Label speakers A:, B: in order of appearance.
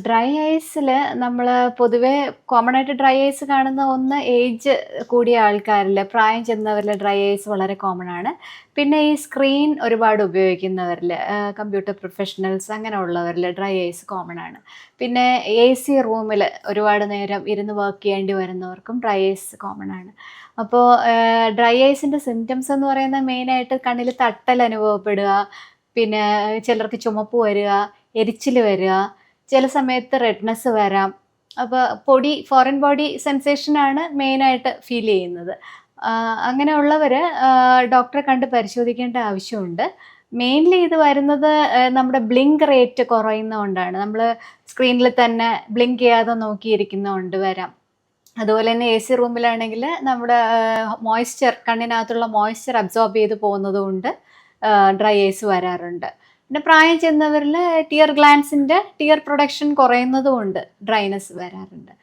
A: Dry ഐസിൽ നമ്മൾ പൊതുവേ common ആയിട്ട് ഡ്രൈ ഐസ് കാണുന്ന ഒന്ന് ഏജ് കൂടിയ ആൾക്കാരിൽ പ്രായം ചെന്നവരിൽ ഡ്രൈ ഐസ് വളരെ കോമൺ ആണ്. പിന്നെ ഈ സ്ക്രീൻ ഒരുപാട് ഉപയോഗിക്കുന്നവരിൽ കമ്പ്യൂട്ടർ പ്രൊഫഷണൽസ് അങ്ങനെയുള്ളവരിൽ ഡ്രൈ ഐസ് കോമൺ ആണ്. പിന്നെ എ സി റൂമിൽ ഒരുപാട് നേരം ഇരുന്ന് വർക്ക് ചെയ്യേണ്ടി വരുന്നവർക്കും ഡ്രൈ ഐസ് കോമൺ ആണ്. അപ്പോൾ ഡ്രൈ ഐസിൻ്റെ സിംറ്റംസ് എന്ന് പറയുന്നത് മെയിനായിട്ട് കണ്ണിൽ തട്ടൽ അനുഭവപ്പെടുക, പിന്നെ ചിലർക്ക് ചുമപ്പ് വരിക, എരിച്ചിൽ വരിക, ചില സമയത്ത് റെഡ്നെസ് വരാം. അപ്പോൾ ഫോറിൻ ബോഡി സെൻസേഷനാണ് മെയിനായിട്ട് ഫീൽ ചെയ്യുന്നത്. അങ്ങനെയുള്ളവർ ഡോക്ടറെ കണ്ട് പരിശോധിക്കേണ്ട ആവശ്യമുണ്ട്. മെയിൻലി ഇത് വരുന്നത് നമ്മുടെ ബ്ലിങ്ക് റേറ്റ് കുറയുന്നതുകൊണ്ടാണ്. നമ്മൾ സ്ക്രീനിൽ തന്നെ ബ്ലിങ്ക് ചെയ്യാതെ നോക്കിയിരിക്കുന്നതുകൊണ്ട് വരാം. അതുപോലെ തന്നെ എ സി റൂമിലാണെങ്കിൽ നമ്മുടെ കണ്ണിനകത്തുള്ള മോയ്സ്ചർ അബ്സോർബ് ചെയ്ത് പോകുന്നത് കൊണ്ട് ഡ്രൈ ഐസ് വരാറുണ്ട്. പിന്നെ പ്രായം ചെന്നവരിൽ ടിയർ പ്രൊഡക്ഷൻ കുറയുന്നത് കൊണ്ട് ഡ്രൈനെസ് വരാറുണ്ട്.